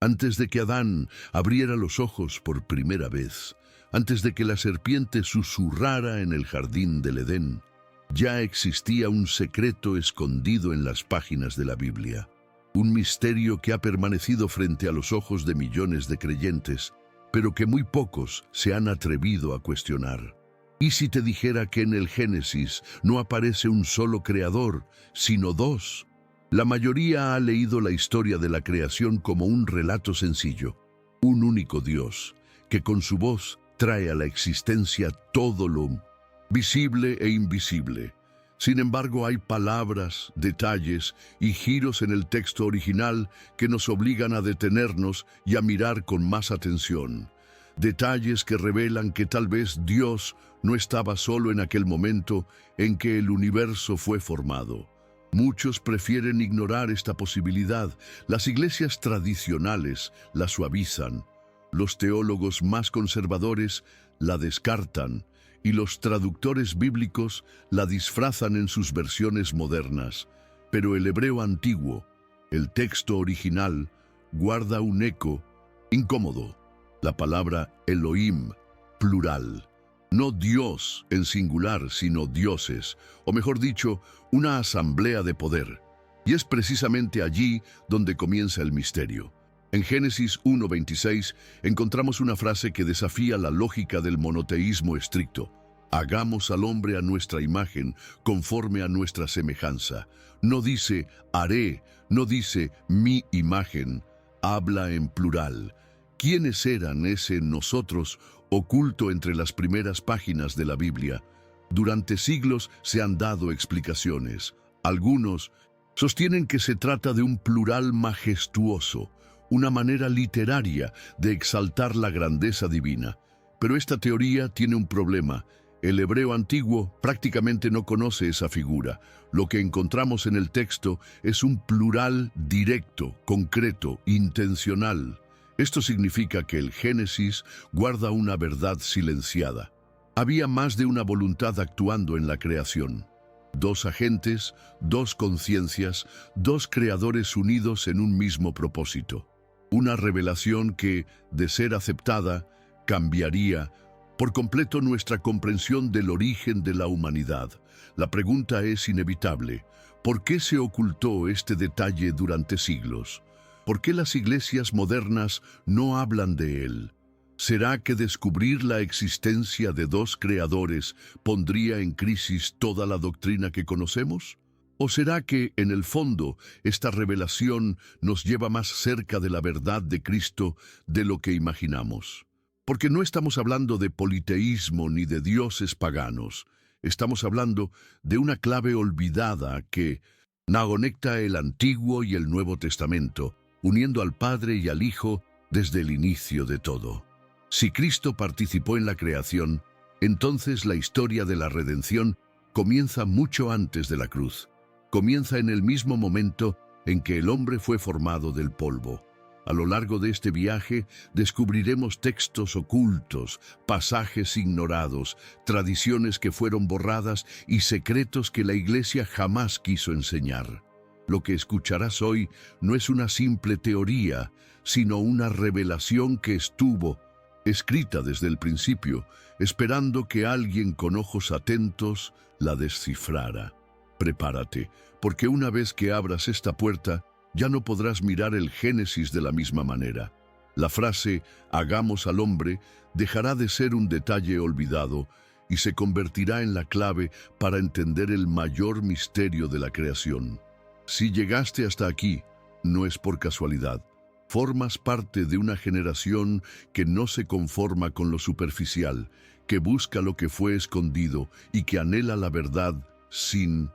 Antes de que Adán abriera los ojos por primera vez, antes de que la serpiente susurrara en el jardín del Edén, ya existía un secreto escondido en las páginas de la Biblia. Un misterio que ha permanecido frente a los ojos de millones de creyentes, pero que muy pocos se han atrevido a cuestionar. ¿Y si te dijera que en el Génesis no aparece un solo creador, sino dos? La mayoría ha leído la historia de la creación como un relato sencillo, un único Dios, que con su voz trae a la existencia todo lo visible e invisible. Sin embargo, hay palabras, detalles y giros en el texto original que nos obligan a detenernos y a mirar con más atención. Detalles que revelan que tal vez Dios no estaba solo en aquel momento en que el universo fue formado. Muchos prefieren ignorar esta posibilidad. Las iglesias tradicionales la suavizan, los teólogos más conservadores la descartan y los traductores bíblicos la disfrazan en sus versiones modernas. Pero el hebreo antiguo, el texto original, guarda un eco incómodo. La palabra Elohim, plural. No Dios en singular, sino dioses, o mejor dicho, una asamblea de poder. Y es precisamente allí donde comienza el misterio. En Génesis 1:26 encontramos una frase que desafía la lógica del monoteísmo estricto. Hagamos al hombre a nuestra imagen, conforme a nuestra semejanza. No dice haré, no dice mi imagen, habla en plural. ¿Quiénes eran ese nosotros oculto entre las primeras páginas de la Biblia? Durante siglos se han dado explicaciones. Algunos sostienen que se trata de un plural majestuoso, una manera literaria de exaltar la grandeza divina. Pero esta teoría tiene un problema. El hebreo antiguo prácticamente no conoce esa figura. Lo que encontramos en el texto es un plural directo, concreto, intencional. Esto significa que el Génesis guarda una verdad silenciada. Había más de una voluntad actuando en la creación. Dos agentes, dos conciencias, dos creadores unidos en un mismo propósito. Una revelación que, de ser aceptada, cambiaría por completo nuestra comprensión del origen de la humanidad. La pregunta es inevitable. ¿Por qué se ocultó este detalle durante siglos? ¿Por qué las iglesias modernas no hablan de él? ¿Será que descubrir la existencia de dos creadores pondría en crisis toda la doctrina que conocemos? ¿O será que, en el fondo, esta revelación nos lleva más cerca de la verdad de Cristo de lo que imaginamos? Porque no estamos hablando de politeísmo ni de dioses paganos. Estamos hablando de una clave olvidada que conecta el Antiguo y el Nuevo Testamento, uniendo al Padre y al Hijo desde el inicio de todo. Si Cristo participó en la creación, entonces la historia de la redención comienza mucho antes de la cruz. Comienza en el mismo momento en que el hombre fue formado del polvo. A lo largo de este viaje descubriremos textos ocultos, pasajes ignorados, tradiciones que fueron borradas y secretos que la Iglesia jamás quiso enseñar. Lo que escucharás hoy no es una simple teoría, sino una revelación que estuvo escrita desde el principio, esperando que alguien con ojos atentos la descifrara. Prepárate, porque una vez que abras esta puerta, ya no podrás mirar el Génesis de la misma manera. La frase «hagamos al hombre» dejará de ser un detalle olvidado y se convertirá en la clave para entender el mayor misterio de la creación. Si llegaste hasta aquí, no es por casualidad. Formas parte de una generación que no se conforma con lo superficial, que busca lo que fue escondido y que anhela la verdad sin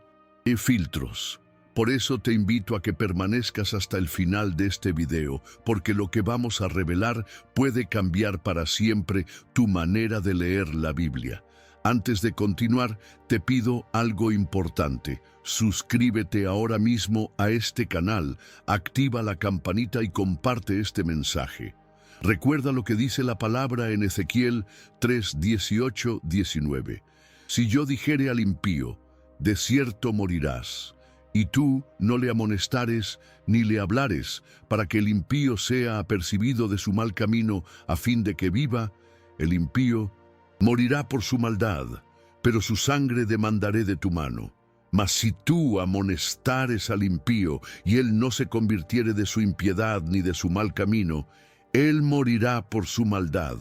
filtros. Por eso te invito a que permanezcas hasta el final de este video, porque lo que vamos a revelar puede cambiar para siempre tu manera de leer la Biblia. Antes de continuar, te pido algo importante. Suscríbete ahora mismo a este canal, activa la campanita y comparte este mensaje. Recuerda lo que dice la palabra en Ezequiel 3:18-19. Si yo dijere al impío, de cierto morirás, Y tú no le amonestares ni le hablares, para que el impío sea apercibido de su mal camino, a fin de que viva. El impío morirá por su maldad, pero su sangre demandaré de tu mano. Mas si tú amonestares al impío, y él no se convirtiere de su impiedad ni de su mal camino, él morirá por su maldad,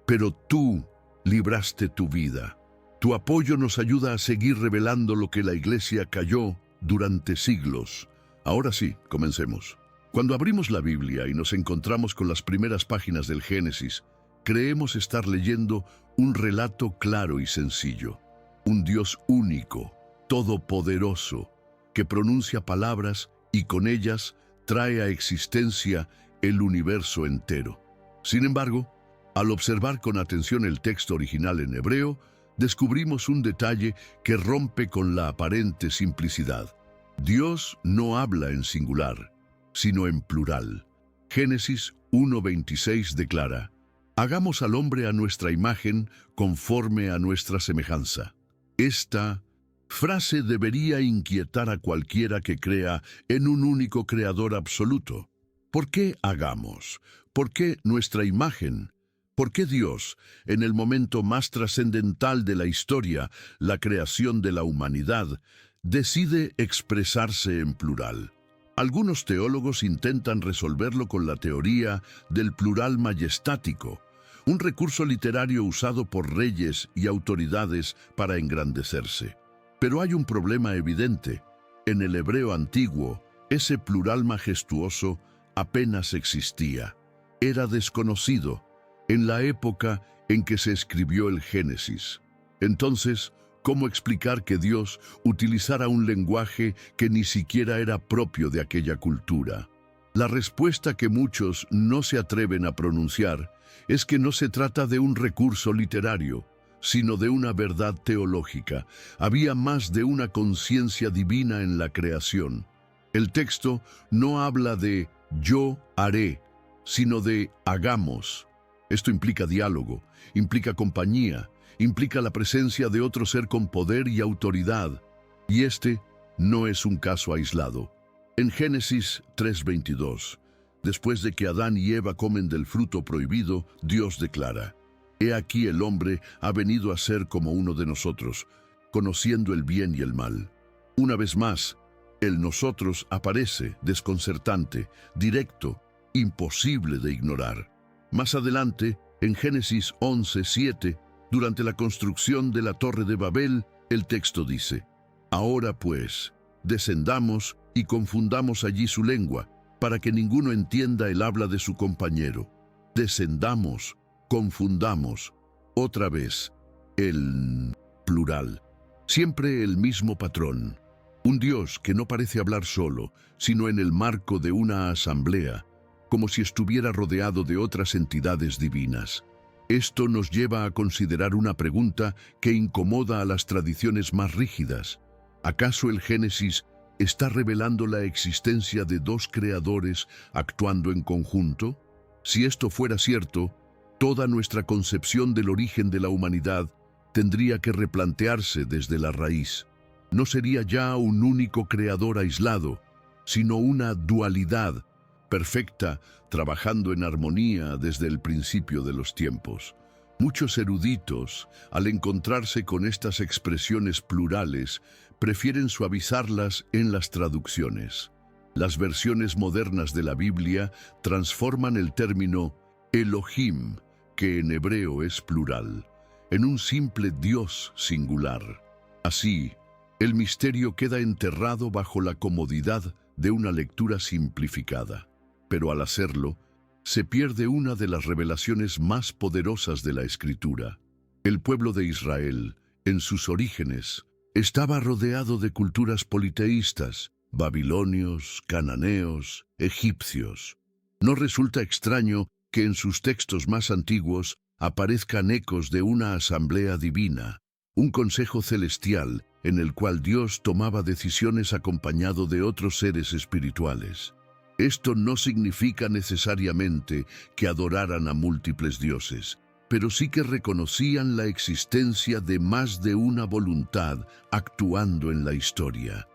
pero tú libraste tu vida. Tu apoyo nos ayuda a seguir revelando lo que la Iglesia calló durante siglos. Ahora sí, comencemos. Cuando abrimos la Biblia y nos encontramos con las primeras páginas del Génesis, creemos estar leyendo un relato claro y sencillo. Un Dios único, todopoderoso, que pronuncia palabras y con ellas trae a existencia el universo entero. Sin embargo, al observar con atención el texto original en hebreo, descubrimos un detalle que rompe con la aparente simplicidad. Dios no habla en singular, sino en plural. Génesis 1:26 declara: «Hagamos al hombre a nuestra imagen, conforme a nuestra semejanza». Esta frase debería inquietar a cualquiera que crea en un único creador absoluto. ¿Por qué hagamos? ¿Por qué nuestra imagen? ¿Por qué Dios, en el momento más trascendental de la historia, la creación de la humanidad, decide expresarse en plural? Algunos teólogos intentan resolverlo con la teoría del plural majestático, un recurso literario usado por reyes y autoridades para engrandecerse. Pero hay un problema evidente. En el hebreo antiguo, ese plural majestuoso apenas existía. Era desconocido en la época en que se escribió el Génesis. Entonces, ¿cómo explicar que Dios utilizara un lenguaje que ni siquiera era propio de aquella cultura? La respuesta que muchos no se atreven a pronunciar es que no se trata de un recurso literario, sino de una verdad teológica. Había más de una conciencia divina en la creación. El texto no habla de «yo haré», sino de «hagamos». Esto implica diálogo, implica compañía, implica la presencia de otro ser con poder y autoridad. Y este no es un caso aislado. En Génesis 3:22, después de que Adán y Eva comen del fruto prohibido, Dios declara: «He aquí el hombre ha venido a ser como uno de nosotros, conociendo el bien y el mal». Una vez más, el nosotros aparece desconcertante, directo, imposible de ignorar. Más adelante, en Génesis 11:7, durante la construcción de la Torre de Babel, el texto dice: «Ahora pues, descendamos y confundamos allí su lengua, para que ninguno entienda el habla de su compañero». Descendamos, confundamos, otra vez, el plural. Siempre el mismo patrón. Un Dios que no parece hablar solo, sino en el marco de una asamblea, como si estuviera rodeado de otras entidades divinas. Esto nos lleva a considerar una pregunta que incomoda a las tradiciones más rígidas. ¿Acaso el Génesis está revelando la existencia de dos creadores actuando en conjunto? Si esto fuera cierto, toda nuestra concepción del origen de la humanidad tendría que replantearse desde la raíz. No sería ya un único creador aislado, sino una dualidad perfecta, trabajando en armonía desde el principio de los tiempos. Muchos eruditos, al encontrarse con estas expresiones plurales, prefieren suavizarlas en las traducciones. Las versiones modernas de la Biblia transforman el término Elohim, que en hebreo es plural, en un simple Dios singular. Así, el misterio queda enterrado bajo la comodidad de una lectura simplificada. Pero al hacerlo, se pierde una de las revelaciones más poderosas de la Escritura. El pueblo de Israel, en sus orígenes, estaba rodeado de culturas politeístas, babilonios, cananeos, egipcios. No resulta extraño que en sus textos más antiguos aparezcan ecos de una asamblea divina, un consejo celestial en el cual Dios tomaba decisiones acompañado de otros seres espirituales. Esto no significa necesariamente que adoraran a múltiples dioses, pero sí que reconocían la existencia de más de una voluntad actuando en la historia.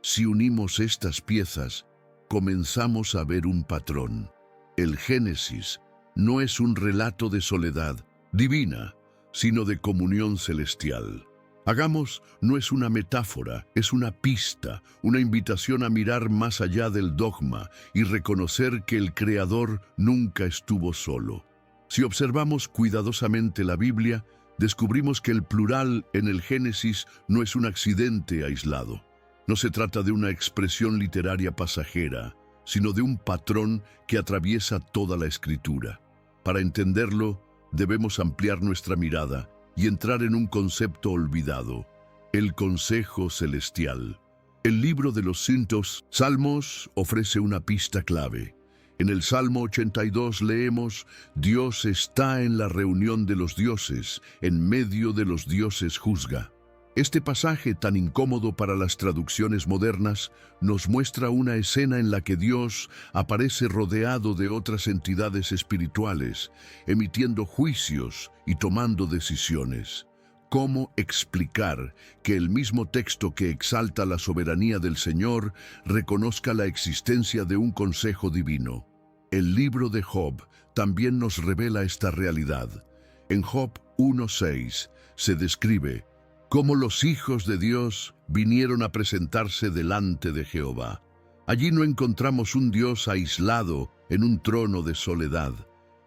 Si unimos estas piezas, comenzamos a ver un patrón. El Génesis no es un relato de soledad divina, sino de comunión celestial. Hagamos no es una metáfora, es una pista, una invitación a mirar más allá del dogma y reconocer que el Creador nunca estuvo solo. Si observamos cuidadosamente la Biblia, descubrimos que el plural en el Génesis no es un accidente aislado. No se trata de una expresión literaria pasajera, sino de un patrón que atraviesa toda la Escritura. Para entenderlo, debemos ampliar nuestra mirada y entrar en un concepto olvidado, el consejo celestial. El libro de los Salmos ofrece una pista clave. En el Salmo 82 leemos: Dios está en la reunión de los dioses, en medio de los dioses juzga. Este pasaje tan incómodo para las traducciones modernas nos muestra una escena en la que Dios aparece rodeado de otras entidades espirituales, emitiendo juicios y tomando decisiones. ¿Cómo explicar que el mismo texto que exalta la soberanía del Señor reconozca la existencia de un consejo divino? El libro de Job también nos revela esta realidad. En Job 1:6 se describe cómo los hijos de Dios vinieron a presentarse delante de Jehová. Allí no encontramos un Dios aislado en un trono de soledad,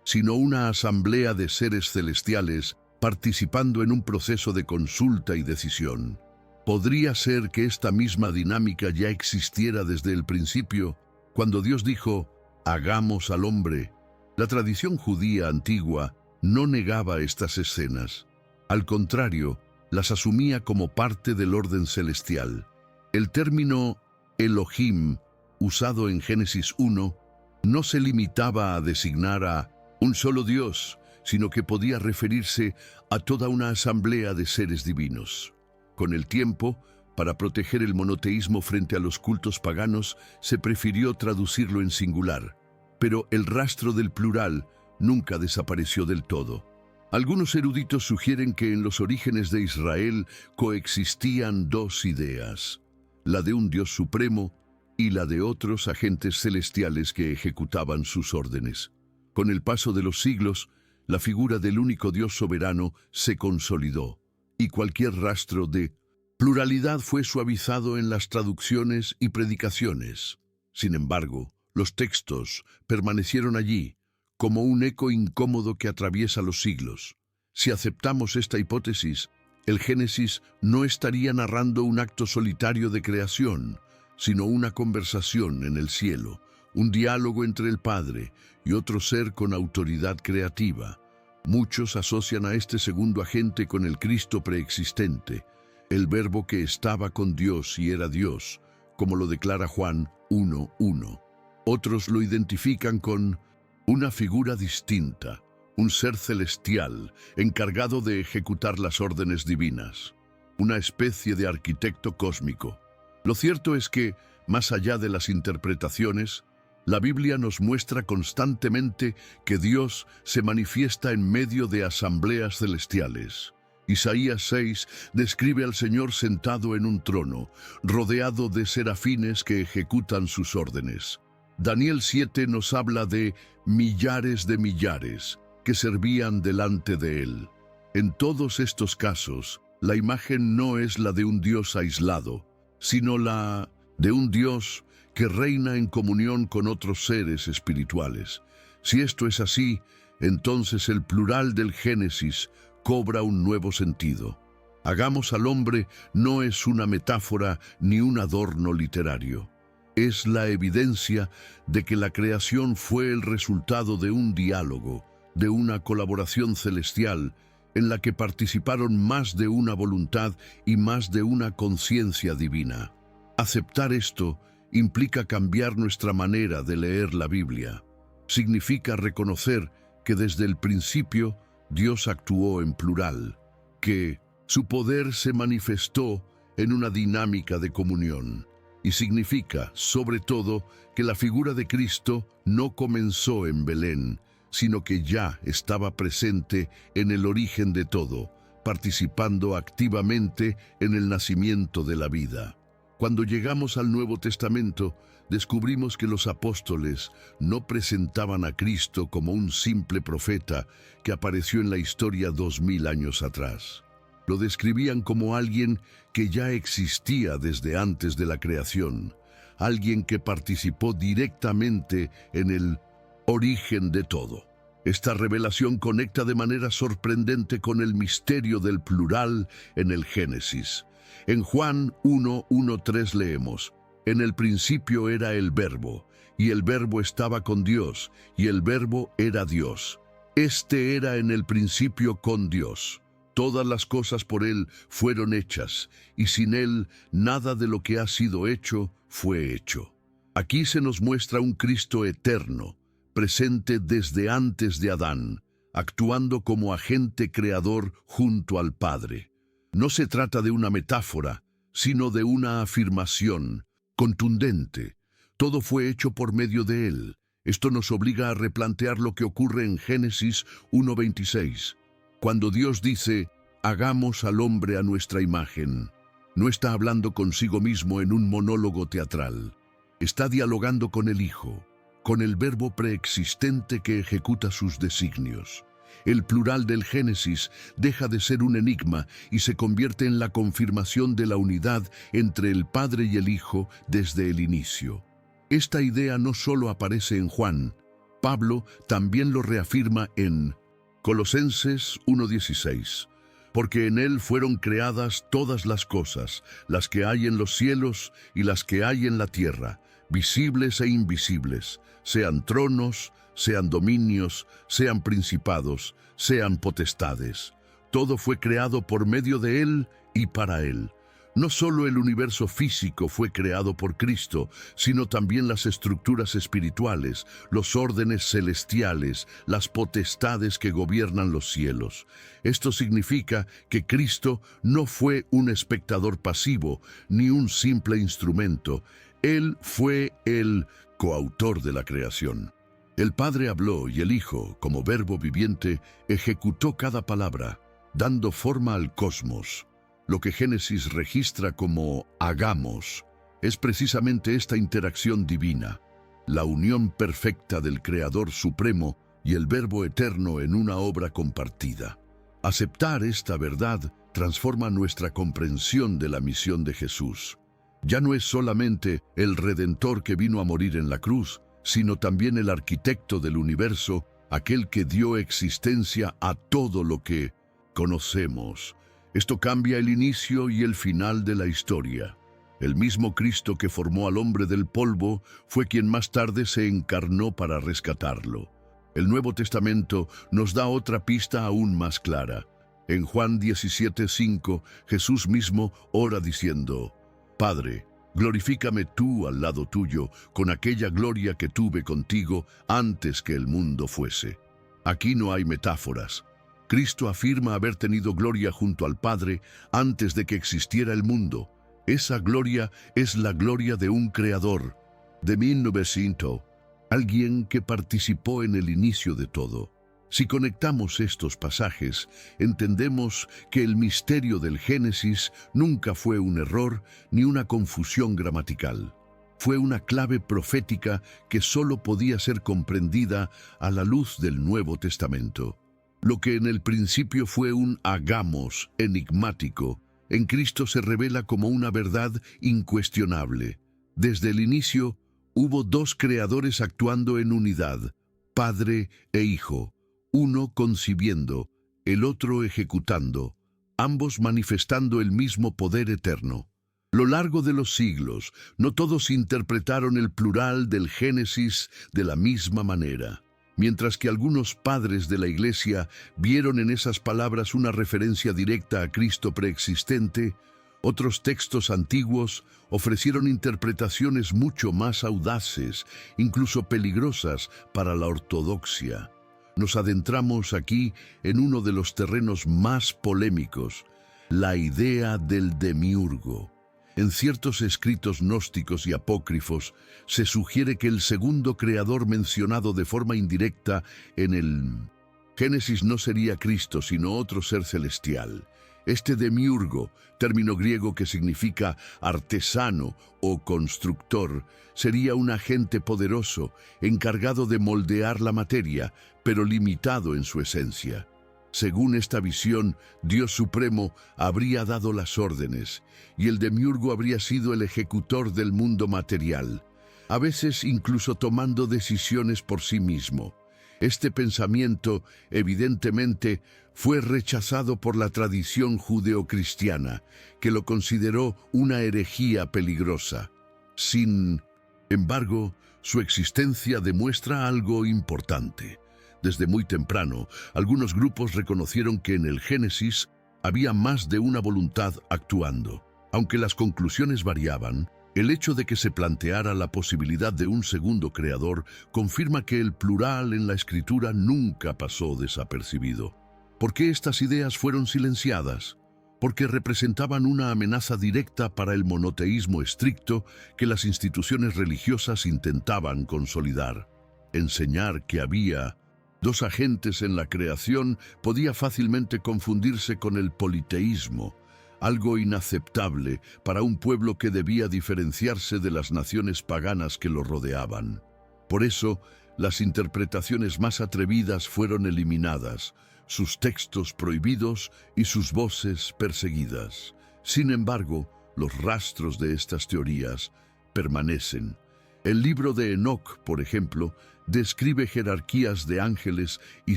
sino una asamblea de seres celestiales participando en un proceso de consulta y decisión. ¿Podría ser que esta misma dinámica ya existiera desde el principio, cuando Dios dijo: hagamos al hombre? La tradición judía antigua no negaba estas escenas. Al contrario, las asumía como parte del orden celestial. El término Elohim, usado en Génesis 1, no se limitaba a designar a un solo Dios, sino que podía referirse a toda una asamblea de seres divinos. Con el tiempo, para proteger el monoteísmo frente a los cultos paganos, se prefirió traducirlo en singular, pero el rastro del plural nunca desapareció del todo. Algunos eruditos sugieren que en los orígenes de Israel coexistían dos ideas, la de un Dios supremo y la de otros agentes celestiales que ejecutaban sus órdenes. Con el paso de los siglos, la figura del único Dios soberano se consolidó, y cualquier rastro de pluralidad fue suavizado en las traducciones y predicaciones. Sin embargo, los textos permanecieron allí, como un eco incómodo que atraviesa los siglos. Si aceptamos esta hipótesis, el Génesis no estaría narrando un acto solitario de creación, sino una conversación en el cielo, un diálogo entre el Padre y otro ser con autoridad creativa. Muchos asocian a este segundo agente con el Cristo preexistente, el Verbo que estaba con Dios y era Dios, como lo declara Juan 1:1. Otros lo identifican con una figura distinta, un ser celestial encargado de ejecutar las órdenes divinas, una especie de arquitecto cósmico. Lo cierto es que, más allá de las interpretaciones, la Biblia nos muestra constantemente que Dios se manifiesta en medio de asambleas celestiales. Isaías 6 describe al Señor sentado en un trono, rodeado de serafines que ejecutan sus órdenes. Daniel 7 nos habla de millares de millares que servían delante de él. En todos estos casos, la imagen no es la de un Dios aislado, sino la de un Dios que reina en comunión con otros seres espirituales. Si esto es así, entonces el plural del Génesis cobra un nuevo sentido. Hagamos al hombre no es una metáfora ni un adorno literario. Es la evidencia de que la creación fue el resultado de un diálogo, de una colaboración celestial, en la que participaron más de una voluntad y más de una conciencia divina. Aceptar esto implica cambiar nuestra manera de leer la Biblia. Significa reconocer que desde el principio Dios actuó en plural, que su poder se manifestó en una dinámica de comunión. Y significa, sobre todo, que la figura de Cristo no comenzó en Belén, sino que ya estaba presente en el origen de todo, participando activamente en el nacimiento de la vida. Cuando llegamos al Nuevo Testamento, descubrimos que los apóstoles no presentaban a Cristo como un simple profeta que apareció en la historia 2000 años atrás. Lo describían como alguien que ya existía desde antes de la creación, alguien que participó directamente en el origen de todo. Esta revelación conecta de manera sorprendente con el misterio del plural en el Génesis. En Juan 1:1-3 leemos: En el principio era el Verbo, y el Verbo estaba con Dios, y el Verbo era Dios. Este era en el principio con Dios. Todas las cosas por Él fueron hechas, y sin Él nada de lo que ha sido hecho fue hecho. Aquí se nos muestra un Cristo eterno, presente desde antes de Adán, actuando como agente creador junto al Padre. No se trata de una metáfora, sino de una afirmación contundente. Todo fue hecho por medio de Él. Esto nos obliga a replantear lo que ocurre en Génesis 1:26. Cuando Dios dice, hagamos al hombre a nuestra imagen, no está hablando consigo mismo en un monólogo teatral. Está dialogando con el Hijo, con el Verbo preexistente que ejecuta sus designios. El plural del Génesis deja de ser un enigma y se convierte en la confirmación de la unidad entre el Padre y el Hijo desde el inicio. Esta idea no solo aparece en Juan, Pablo también lo reafirma en Colosenses 1:16. Porque en Él fueron creadas todas las cosas, las que hay en los cielos y las que hay en la tierra, visibles e invisibles, sean tronos, sean dominios, sean principados, sean potestades. Todo fue creado por medio de Él y para Él. No solo el universo físico fue creado por Cristo, sino también las estructuras espirituales, los órdenes celestiales, las potestades que gobiernan los cielos. Esto significa que Cristo no fue un espectador pasivo, ni un simple instrumento. Él fue el coautor de la creación. El Padre habló y el Hijo, como verbo viviente, ejecutó cada palabra, dando forma al cosmos. Lo que Génesis registra como hagamos es precisamente esta interacción divina, la unión perfecta del Creador Supremo y el Verbo Eterno en una obra compartida. Aceptar esta verdad transforma nuestra comprensión de la misión de Jesús. Ya no es solamente el Redentor que vino a morir en la cruz, sino también el arquitecto del universo, aquel que dio existencia a todo lo que conocemos. Esto cambia el inicio y el final de la historia. El mismo Cristo que formó al hombre del polvo fue quien más tarde se encarnó para rescatarlo. El Nuevo Testamento nos da otra pista aún más clara. En Juan 17:5, Jesús mismo ora diciendo: Padre, glorifícame tú al lado tuyo con aquella gloria que tuve contigo antes que el mundo fuese. Aquí no hay metáforas. Cristo afirma haber tenido gloria junto al Padre antes de que existiera el mundo. Esa gloria es la gloria de un creador, de 1900, alguien que participó en el inicio de todo. Si conectamos estos pasajes, entendemos que el misterio del Génesis nunca fue un error ni una confusión gramatical. Fue una clave profética que solo podía ser comprendida a la luz del Nuevo Testamento. Lo que en el principio fue un hagamos enigmático, en Cristo se revela como una verdad incuestionable. Desde el inicio, hubo dos creadores actuando en unidad, Padre e Hijo, uno concibiendo, el otro ejecutando, ambos manifestando el mismo poder eterno. Lo largo de los siglos, no todos interpretaron el plural del Génesis de la misma manera. Mientras que algunos padres de la Iglesia vieron en esas palabras una referencia directa a Cristo preexistente, otros textos antiguos ofrecieron interpretaciones mucho más audaces, incluso peligrosas para la ortodoxia. Nos adentramos aquí en uno de los terrenos más polémicos, la idea del demiurgo. En ciertos escritos gnósticos y apócrifos se sugiere que el segundo creador mencionado de forma indirecta en el Génesis no sería Cristo, sino otro ser celestial. Este demiurgo, término griego que significa artesano o constructor, sería un agente poderoso, encargado de moldear la materia, pero limitado en su esencia. Según esta visión, Dios Supremo habría dado las órdenes, y el demiurgo habría sido el ejecutor del mundo material, a veces incluso tomando decisiones por sí mismo. Este pensamiento, evidentemente, fue rechazado por la tradición judeocristiana, que lo consideró una herejía peligrosa. Sin embargo, su existencia demuestra algo importante. Desde muy temprano, algunos grupos reconocieron que en el Génesis había más de una voluntad actuando. Aunque las conclusiones variaban, el hecho de que se planteara la posibilidad de un segundo creador confirma que el plural en la escritura nunca pasó desapercibido. ¿Por qué estas ideas fueron silenciadas? Porque representaban una amenaza directa para el monoteísmo estricto que las instituciones religiosas intentaban consolidar. Enseñar que había dos agentes en la creación podía fácilmente confundirse con el politeísmo, algo inaceptable para un pueblo que debía diferenciarse de las naciones paganas que lo rodeaban. Por eso, las interpretaciones más atrevidas fueron eliminadas, sus textos prohibidos y sus voces perseguidas. Sin embargo, los rastros de estas teorías permanecen. El libro de Enoc, por ejemplo, describe jerarquías de ángeles y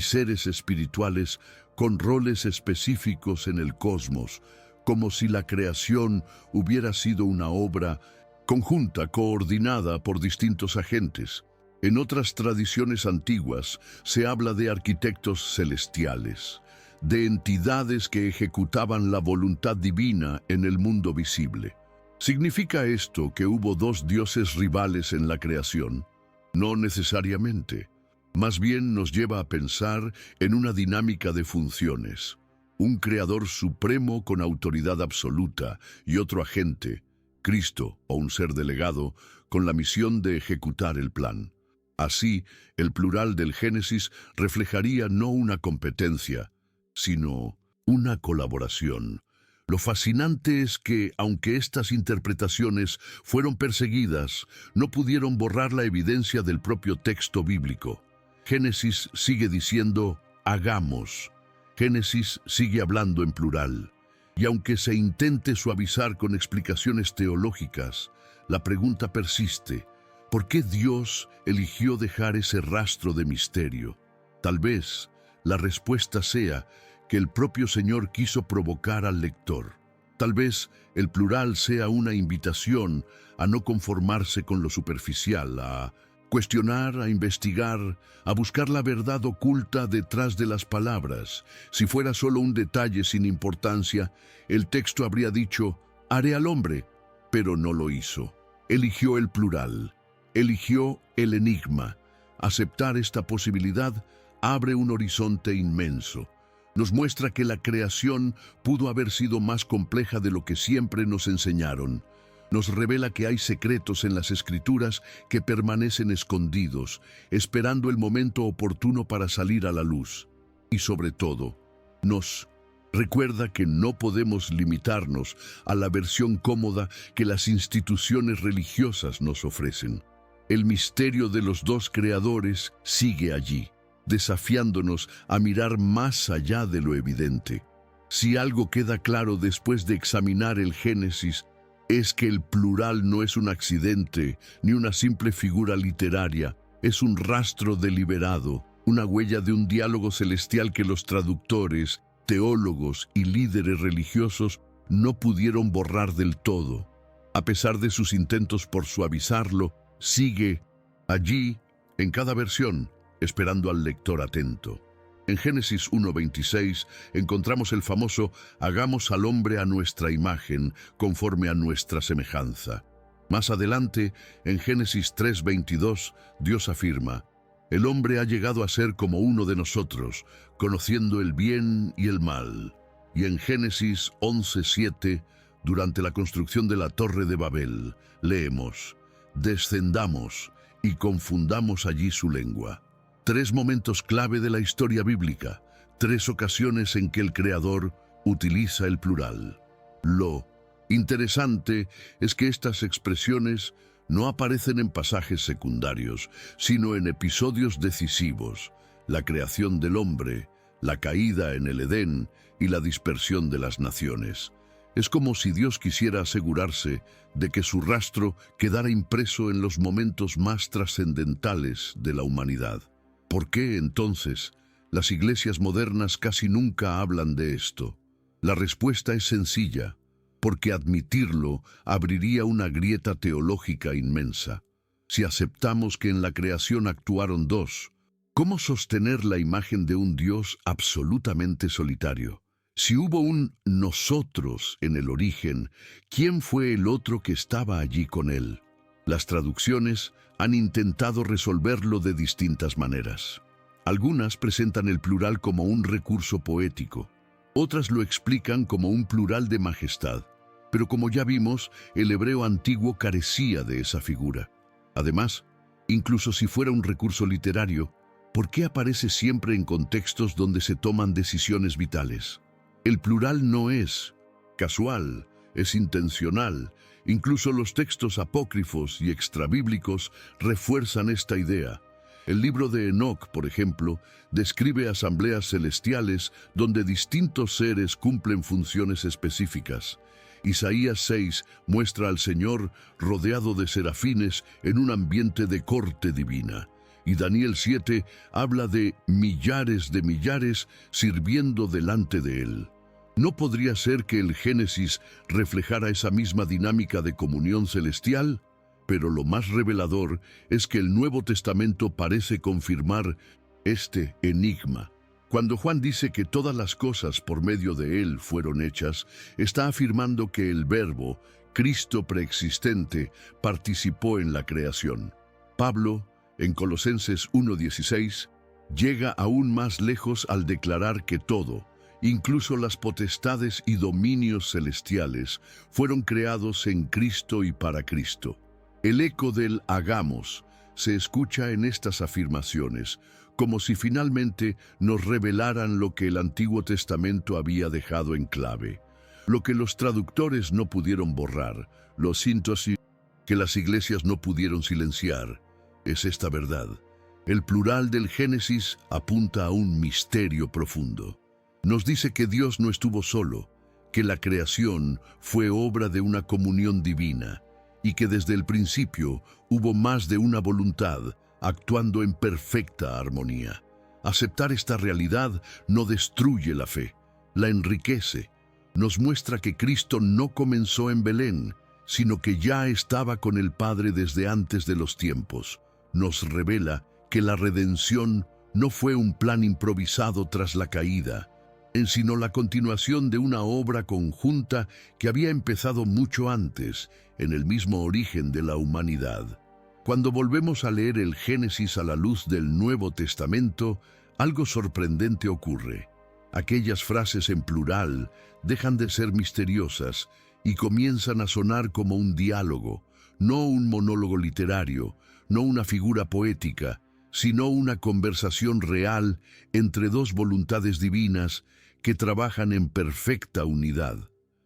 seres espirituales con roles específicos en el cosmos, como si la creación hubiera sido una obra conjunta, coordinada por distintos agentes. En otras tradiciones antiguas se habla de arquitectos celestiales, de entidades que ejecutaban la voluntad divina en el mundo visible. ¿Significa esto que hubo dos dioses rivales en la creación? No necesariamente. Más bien nos lleva a pensar en una dinámica de funciones. Un creador supremo con autoridad absoluta y otro agente, Cristo o un ser delegado, con la misión de ejecutar el plan. Así, el plural del Génesis reflejaría no una competencia, sino una colaboración. Lo fascinante es que, aunque estas interpretaciones fueron perseguidas, no pudieron borrar la evidencia del propio texto bíblico. Génesis sigue diciendo, hagamos. Génesis sigue hablando en plural. Y aunque se intente suavizar con explicaciones teológicas, la pregunta persiste. ¿Por qué Dios eligió dejar ese rastro de misterio? Tal vez la respuesta sea que el propio Señor quiso provocar al lector. Tal vez el plural sea una invitación a no conformarse con lo superficial, a cuestionar, a investigar, a buscar la verdad oculta detrás de las palabras. Si fuera solo un detalle sin importancia, el texto habría dicho, haré al hombre, pero no lo hizo. Eligió el plural, eligió el enigma. Aceptar esta posibilidad abre un horizonte inmenso. Nos muestra que la creación pudo haber sido más compleja de lo que siempre nos enseñaron. Nos revela que hay secretos en las Escrituras que permanecen escondidos, esperando el momento oportuno para salir a la luz. Y sobre todo, nos recuerda que no podemos limitarnos a la versión cómoda que las instituciones religiosas nos ofrecen. El misterio de los dos creadores sigue allí, desafiándonos a mirar más allá de lo evidente. Si algo queda claro después de examinar el Génesis, es que el plural no es un accidente ni una simple figura literaria, es un rastro deliberado, una huella de un diálogo celestial que los traductores, teólogos y líderes religiosos no pudieron borrar del todo. A pesar de sus intentos por suavizarlo, sigue allí en cada versión, esperando al lector atento. En Génesis 1:26 encontramos el famoso «Hagamos al hombre a nuestra imagen, conforme a nuestra semejanza». Más adelante, en Génesis 3:22, Dios afirma «El hombre ha llegado a ser como uno de nosotros, conociendo el bien y el mal». Y en Génesis 11:7, durante la construcción de la Torre de Babel, leemos «Descendamos y confundamos allí su lengua». Tres momentos clave de la historia bíblica, tres ocasiones en que el Creador utiliza el plural. Lo interesante es que estas expresiones no aparecen en pasajes secundarios, sino en episodios decisivos: la creación del hombre, la caída en el Edén y la dispersión de las naciones. Es como si Dios quisiera asegurarse de que su rastro quedara impreso en los momentos más trascendentales de la humanidad. ¿Por qué, entonces, las iglesias modernas casi nunca hablan de esto? La respuesta es sencilla: porque admitirlo abriría una grieta teológica inmensa. Si aceptamos que en la creación actuaron dos, ¿cómo sostener la imagen de un Dios absolutamente solitario? Si hubo un nosotros en el origen, ¿quién fue el otro que estaba allí con él? Las traducciones han intentado resolverlo de distintas maneras. Algunas presentan el plural como un recurso poético, otras lo explican como un plural de majestad. Pero como ya vimos, el hebreo antiguo carecía de esa figura. Además, incluso si fuera un recurso literario, ¿por qué aparece siempre en contextos donde se toman decisiones vitales? El plural no es casual, es intencional. Incluso los textos apócrifos y extrabíblicos refuerzan esta idea. El libro de Enoc, por ejemplo, describe asambleas celestiales donde distintos seres cumplen funciones específicas. Isaías 6 muestra al Señor rodeado de serafines en un ambiente de corte divina. Y Daniel 7 habla de millares sirviendo delante de él. ¿No podría ser que el Génesis reflejara esa misma dinámica de comunión celestial? Pero lo más revelador es que el Nuevo Testamento parece confirmar este enigma. Cuando Juan dice que todas las cosas por medio de él fueron hechas, está afirmando que el Verbo, Cristo preexistente, participó en la creación. Pablo, en Colosenses 1:16, llega aún más lejos al declarar que todo, incluso las potestades y dominios celestiales, fueron creados en Cristo y para Cristo. El eco del hagamos se escucha en estas afirmaciones, como si finalmente nos revelaran lo que el Antiguo Testamento había dejado en clave, lo que los traductores no pudieron borrar, los síntesis que las iglesias no pudieron silenciar. Es esta verdad. El plural del Génesis apunta a un misterio profundo. Nos dice que Dios no estuvo solo, que la creación fue obra de una comunión divina y que desde el principio hubo más de una voluntad actuando en perfecta armonía. Aceptar esta realidad no destruye la fe, la enriquece. Nos muestra que Cristo no comenzó en Belén, sino que ya estaba con el Padre desde antes de los tiempos. Nos revela que la redención no fue un plan improvisado tras la caída, sino la continuación de una obra conjunta que había empezado mucho antes, en el mismo origen de la humanidad. Cuando volvemos a leer el Génesis a la luz del Nuevo Testamento, algo sorprendente ocurre. Aquellas frases en plural dejan de ser misteriosas y comienzan a sonar como un diálogo, no un monólogo literario, no una figura poética, sino una conversación real entre dos voluntades divinas que trabajan en perfecta unidad.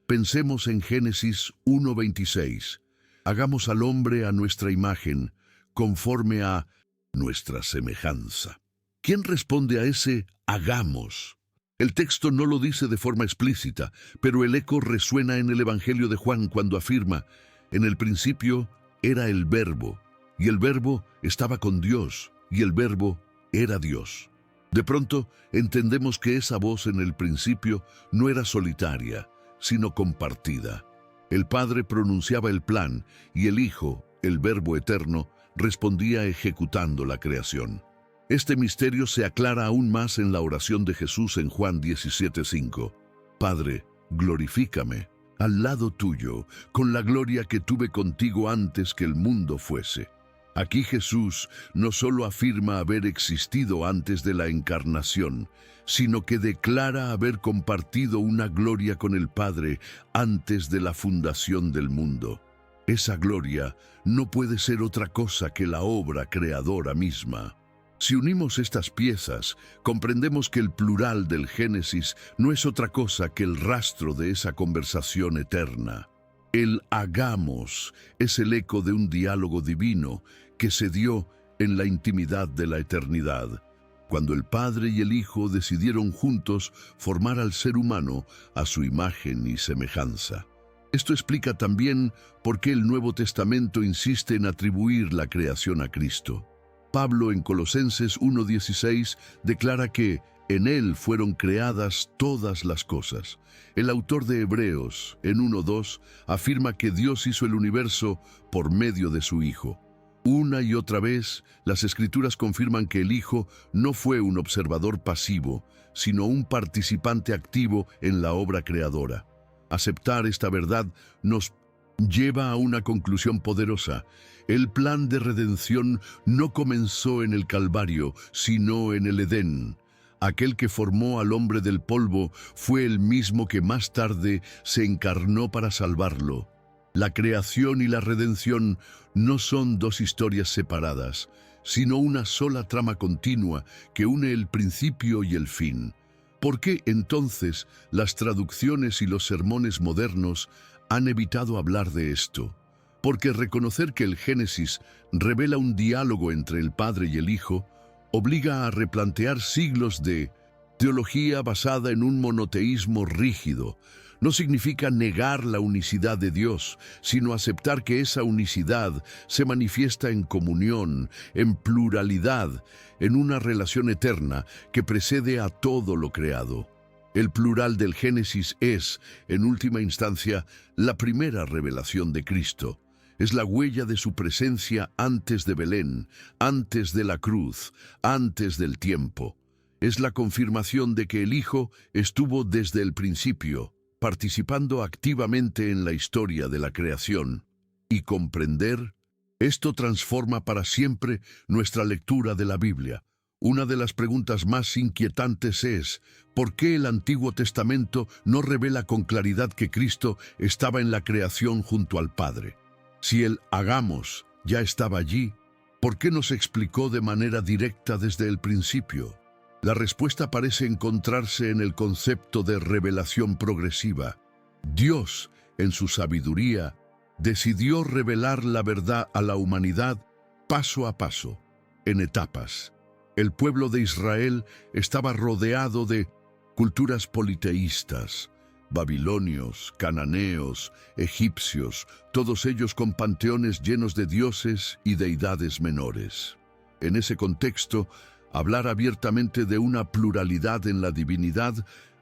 Pensemos en Génesis 1:26. Hagamos al hombre a nuestra imagen, conforme a nuestra semejanza. ¿Quién responde a ese hagamos? El texto no lo dice de forma explícita, pero el eco resuena en el Evangelio de Juan cuando afirma: en el principio era el Verbo, y el Verbo estaba con Dios, y el Verbo era Dios. De pronto entendemos que esa voz en el principio no era solitaria, sino compartida. El Padre pronunciaba el plan y el Hijo, el Verbo eterno, respondía ejecutando la creación. Este misterio se aclara aún más en la oración de Jesús en Juan 17:5. Padre, glorifícame al lado tuyo, con la gloria que tuve contigo antes que el mundo fuese. Aquí Jesús no solo afirma haber existido antes de la encarnación, sino que declara haber compartido una gloria con el Padre antes de la fundación del mundo. Esa gloria no puede ser otra cosa que la obra creadora misma. Si unimos estas piezas, comprendemos que el plural del Génesis no es otra cosa que el rastro de esa conversación eterna. El hagamos es el eco de un diálogo divino que se dio en la intimidad de la eternidad, cuando el Padre y el Hijo decidieron juntos formar al ser humano a su imagen y semejanza. Esto explica también por qué el Nuevo Testamento insiste en atribuir la creación a Cristo. Pablo en Colosenses 1:16 declara que en Él fueron creadas todas las cosas. El autor de Hebreos, en 1:2, afirma que Dios hizo el universo por medio de su Hijo. Una y otra vez, las Escrituras confirman que el Hijo no fue un observador pasivo, sino un participante activo en la obra creadora. Aceptar esta verdad nos lleva a una conclusión poderosa. El plan de redención no comenzó en el Calvario, sino en el Edén. Aquel que formó al hombre del polvo fue el mismo que más tarde se encarnó para salvarlo. La creación y la redención no son dos historias separadas, sino una sola trama continua que une el principio y el fin. ¿Por qué entonces las traducciones y los sermones modernos han evitado hablar de esto? Porque reconocer que el Génesis revela un diálogo entre el Padre y el Hijo obliga a replantear siglos de teología basada en un monoteísmo rígido. No significa negar la unicidad de Dios, sino aceptar que esa unicidad se manifiesta en comunión, en pluralidad, en una relación eterna que precede a todo lo creado. El plural del Génesis es, en última instancia, la primera revelación de Cristo. Es la huella de su presencia antes de Belén, antes de la cruz, antes del tiempo. Es la confirmación de que el Hijo estuvo desde el principio, participando activamente en la historia de la creación. Y comprender esto transforma para siempre nuestra lectura de la Biblia. Una de las preguntas más inquietantes es, ¿por qué el Antiguo Testamento no revela con claridad que Cristo estaba en la creación junto al Padre? Si el hagamos ya estaba allí, ¿por qué no se explicó de manera directa desde el principio? La respuesta parece encontrarse en el concepto de revelación progresiva. Dios, en su sabiduría, decidió revelar la verdad a la humanidad paso a paso, en etapas. El pueblo de Israel estaba rodeado de culturas politeístas, babilonios, cananeos, egipcios, todos ellos con panteones llenos de dioses y deidades menores. En ese contexto, hablar abiertamente de una pluralidad en la divinidad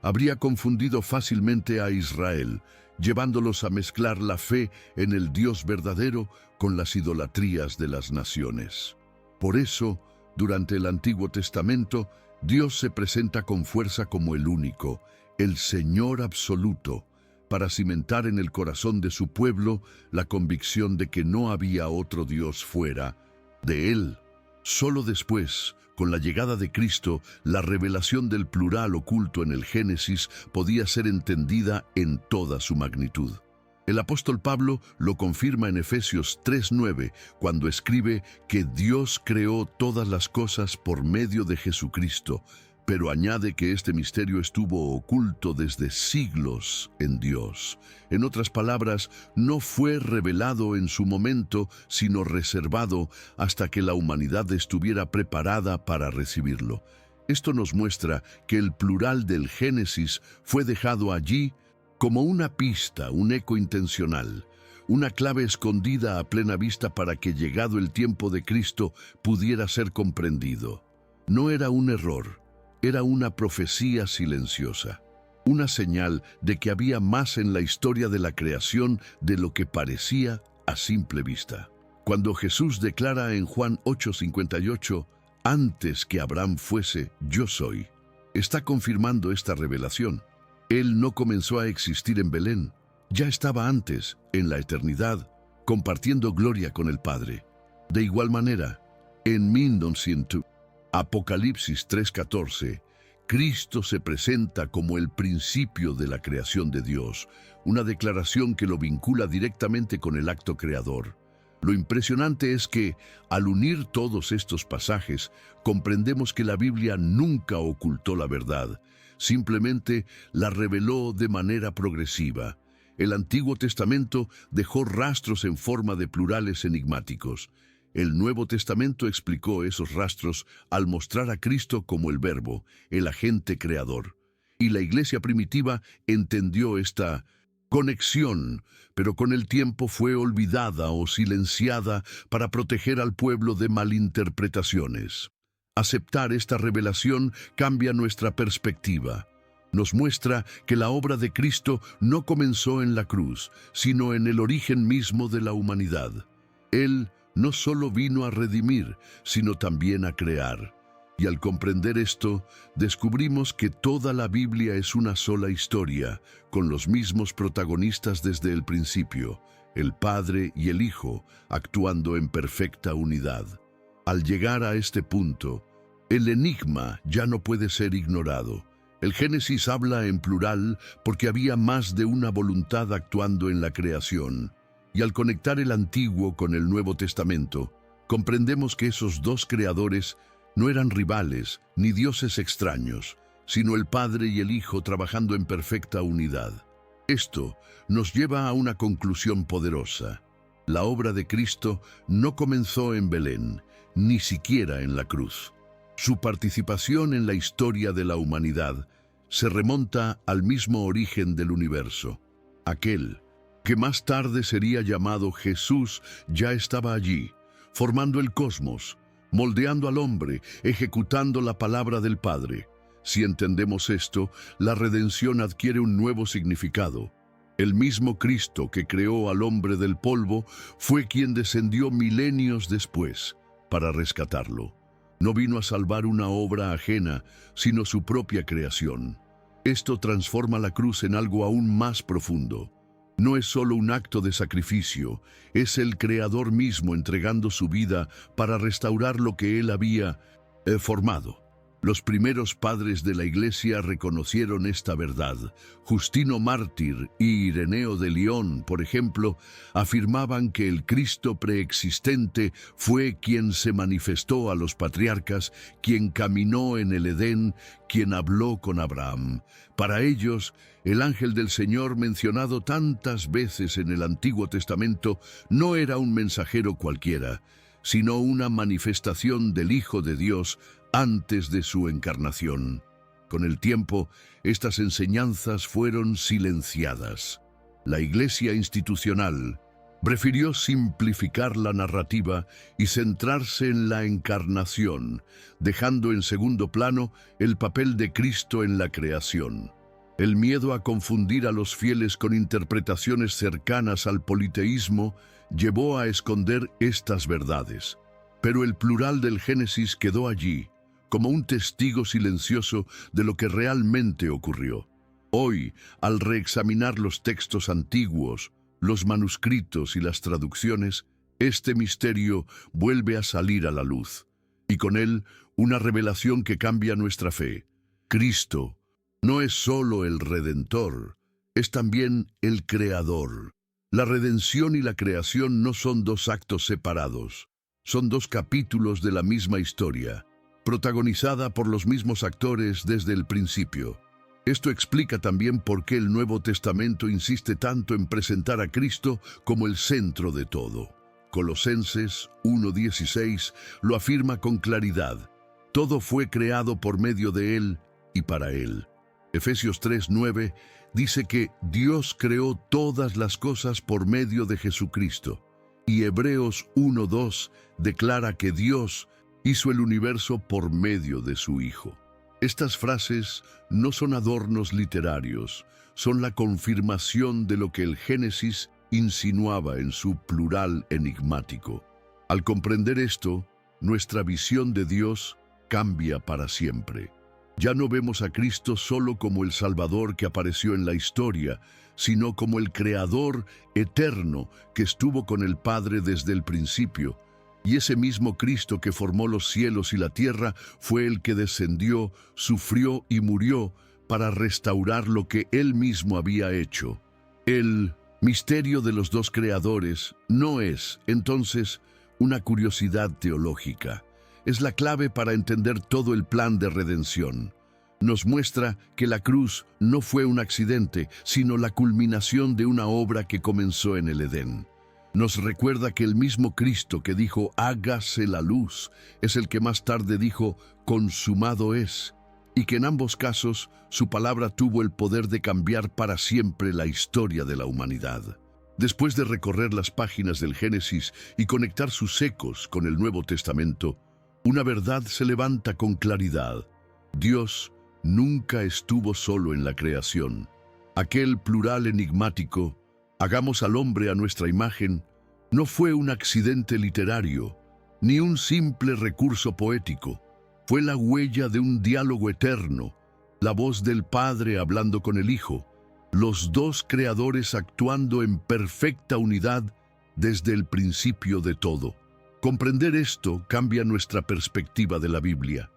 habría confundido fácilmente a Israel, llevándolos a mezclar la fe en el Dios verdadero con las idolatrías de las naciones. Por eso, durante el Antiguo Testamento, Dios se presenta con fuerza como el único, el Señor absoluto, para cimentar en el corazón de su pueblo la convicción de que no había otro Dios fuera de Él. Solo después, con la llegada de Cristo, la revelación del plural oculto en el Génesis podía ser entendida en toda su magnitud. El apóstol Pablo lo confirma en Efesios 3:9, cuando escribe que Dios creó todas las cosas por medio de Jesucristo, pero añade que este misterio estuvo oculto desde siglos en Dios. En otras palabras, no fue revelado en su momento, sino reservado hasta que la humanidad estuviera preparada para recibirlo. Esto nos muestra que el plural del Génesis fue dejado allí como una pista, un eco intencional, una clave escondida a plena vista para que, llegado el tiempo de Cristo, pudiera ser comprendido. No era un error. Era una profecía silenciosa, una señal de que había más en la historia de la creación de lo que parecía a simple vista. Cuando Jesús declara en Juan 8:58, antes que Abraham fuese, yo soy, está confirmando esta revelación. Él no comenzó a existir en Belén, ya estaba antes, en la eternidad, compartiendo gloria con el Padre. De igual manera, en 1900, Apocalipsis 3:14, Cristo se presenta como el principio de la creación de Dios, una declaración que lo vincula directamente con el acto creador. Lo impresionante es que, al unir todos estos pasajes, comprendemos que la Biblia nunca ocultó la verdad, simplemente la reveló de manera progresiva. El Antiguo Testamento dejó rastros en forma de plurales enigmáticos. El Nuevo Testamento explicó esos rastros al mostrar a Cristo como el Verbo, el agente creador. Y la iglesia primitiva entendió esta conexión, pero con el tiempo fue olvidada o silenciada para proteger al pueblo de malinterpretaciones. Aceptar esta revelación cambia nuestra perspectiva. Nos muestra que la obra de Cristo no comenzó en la cruz, sino en el origen mismo de la humanidad. Él no solo vino a redimir, sino también a crear. Y al comprender esto, descubrimos que toda la Biblia es una sola historia, con los mismos protagonistas desde el principio, el Padre y el Hijo, actuando en perfecta unidad. Al llegar a este punto, el enigma ya no puede ser ignorado. El Génesis habla en plural porque había más de una voluntad actuando en la creación. Y al conectar el Antiguo con el Nuevo Testamento, comprendemos que esos dos creadores no eran rivales ni dioses extraños, sino el Padre y el Hijo trabajando en perfecta unidad. Esto nos lleva a una conclusión poderosa. La obra de Cristo no comenzó en Belén, ni siquiera en la cruz. Su participación en la historia de la humanidad se remonta al mismo origen del universo. Aquel que más tarde sería llamado Jesús ya estaba allí, formando el cosmos, moldeando al hombre, ejecutando la palabra del Padre. Si entendemos esto, la redención adquiere un nuevo significado. El mismo Cristo que creó al hombre del polvo fue quien descendió milenios después para rescatarlo. No vino a salvar una obra ajena, sino su propia creación. Esto transforma la cruz en algo aún más profundo. No es solo un acto de sacrificio, es el Creador mismo entregando su vida para restaurar lo que Él había formado. Los primeros padres de la Iglesia reconocieron esta verdad. Justino Mártir y Ireneo de León, por ejemplo, afirmaban que el Cristo preexistente fue quien se manifestó a los patriarcas, quien caminó en el Edén, quien habló con Abraham. Para ellos, el ángel del Señor mencionado tantas veces en el Antiguo Testamento no era un mensajero cualquiera, sino una manifestación del Hijo de Dios antes de su encarnación. Con el tiempo, estas enseñanzas fueron silenciadas. La Iglesia institucional prefirió simplificar la narrativa y centrarse en la encarnación, dejando en segundo plano el papel de Cristo en la creación. El miedo a confundir a los fieles con interpretaciones cercanas al politeísmo llevó a esconder estas verdades. Pero el plural del Génesis quedó allí, como un testigo silencioso de lo que realmente ocurrió. Hoy, al reexaminar los textos antiguos, los manuscritos y las traducciones, este misterio vuelve a salir a la luz, y con él una revelación que cambia nuestra fe. Cristo no es solo el Redentor, es también el Creador. La redención y la creación no son dos actos separados, son dos capítulos de la misma historia, protagonizada por los mismos actores desde el principio. Esto explica también por qué el Nuevo Testamento insiste tanto en presentar a Cristo como el centro de todo. Colosenses 1:16 lo afirma con claridad. Todo fue creado por medio de Él y para Él. Efesios 3:9 dice que Dios creó todas las cosas por medio de Jesucristo. Y Hebreos 1:2 declara que Dios hizo el universo por medio de su Hijo. Estas frases no son adornos literarios, son la confirmación de lo que el Génesis insinuaba en su plural enigmático. Al comprender esto, nuestra visión de Dios cambia para siempre. Ya no vemos a Cristo solo como el Salvador que apareció en la historia, sino como el Creador eterno que estuvo con el Padre desde el principio. Y ese mismo Cristo que formó los cielos y la tierra fue el que descendió, sufrió y murió para restaurar lo que Él mismo había hecho. Él misterio de los dos creadores no es, entonces, una curiosidad teológica. Es la clave para entender todo el plan de redención. Nos muestra que la cruz no fue un accidente, sino la culminación de una obra que comenzó en el Edén. Nos recuerda que el mismo Cristo que dijo «hágase la luz» es el que más tarde dijo «consumado es», y que en ambos casos su palabra tuvo el poder de cambiar para siempre la historia de la humanidad. Después de recorrer las páginas del Génesis y conectar sus ecos con el Nuevo Testamento, una verdad se levanta con claridad. Dios nunca estuvo solo en la creación. Aquel plural enigmático, «hagamos al hombre a nuestra imagen», no fue un accidente literario, ni un simple recurso poético. Fue la huella de un diálogo eterno, la voz del Padre hablando con el Hijo, los dos creadores actuando en perfecta unidad desde el principio de todo. Comprender esto cambia nuestra perspectiva de la Biblia.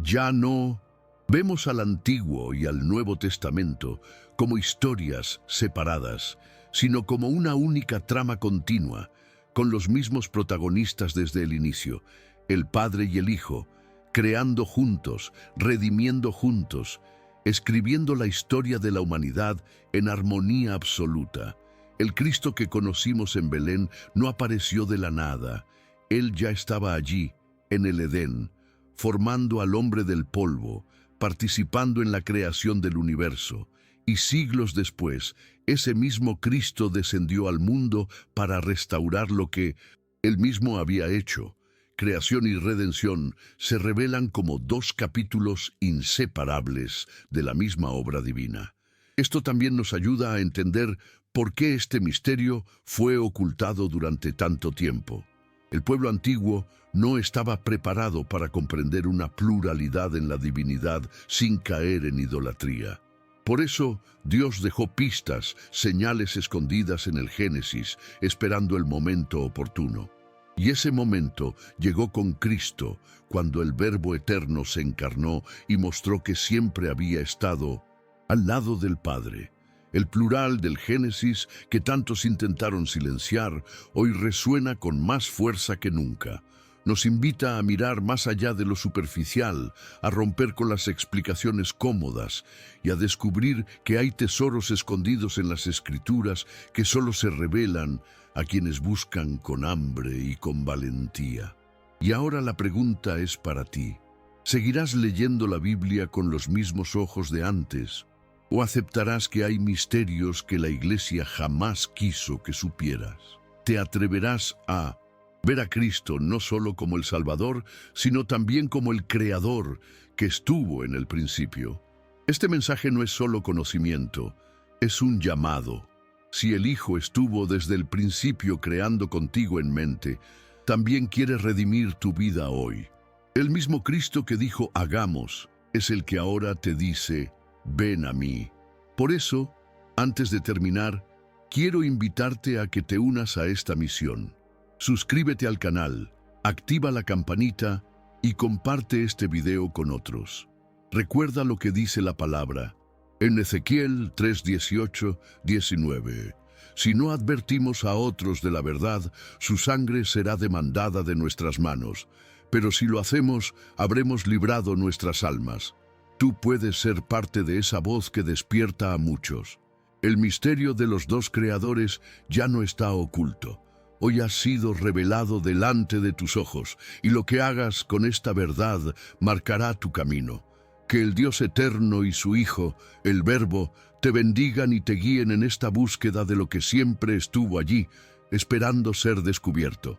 Ya no vemos al Antiguo y al Nuevo Testamento como historias separadas, sino como una única trama continua, con los mismos protagonistas desde el inicio, el Padre y el Hijo, creando juntos, redimiendo juntos, escribiendo la historia de la humanidad en armonía absoluta. El Cristo que conocimos en Belén no apareció de la nada. Él ya estaba allí, en el Edén, formando al hombre del polvo, participando en la creación del universo. Y siglos después, ese mismo Cristo descendió al mundo para restaurar lo que Él mismo había hecho. Creación y redención se revelan como dos capítulos inseparables de la misma obra divina. Esto también nos ayuda a entender por qué este misterio fue ocultado durante tanto tiempo. El pueblo antiguo no estaba preparado para comprender una pluralidad en la divinidad sin caer en idolatría. Por eso, Dios dejó pistas, señales escondidas en el Génesis, esperando el momento oportuno. Y ese momento llegó con Cristo, cuando el Verbo eterno se encarnó y mostró que siempre había estado al lado del Padre. El plural del Génesis, que tantos intentaron silenciar, hoy resuena con más fuerza que nunca. Nos invita a mirar más allá de lo superficial, a romper con las explicaciones cómodas y a descubrir que hay tesoros escondidos en las Escrituras que solo se revelan a quienes buscan con hambre y con valentía. Y ahora la pregunta es para ti. ¿Seguirás leyendo la Biblia con los mismos ojos de antes? ¿O aceptarás que hay misterios que la Iglesia jamás quiso que supieras? ¿Te atreverás a ver a Cristo no solo como el Salvador, sino también como el Creador que estuvo en el principio? Este mensaje no es solo conocimiento, es un llamado. Si el Hijo estuvo desde el principio creando contigo en mente, también quiere redimir tu vida hoy. El mismo Cristo que dijo «hagamos» es el que ahora te dice «ven a mí». Por eso, antes de terminar, quiero invitarte a que te unas a esta misión. Suscríbete al canal, activa la campanita y comparte este video con otros. Recuerda lo que dice la palabra en Ezequiel 3:18-19. Si no advertimos a otros de la verdad, su sangre será demandada de nuestras manos. Pero si lo hacemos, habremos librado nuestras almas. Tú puedes ser parte de esa voz que despierta a muchos. El misterio de los dos creadores ya no está oculto. Hoy ha sido revelado delante de tus ojos, y lo que hagas con esta verdad marcará tu camino. Que el Dios eterno y su Hijo, el Verbo, te bendigan y te guíen en esta búsqueda de lo que siempre estuvo allí, esperando ser descubierto.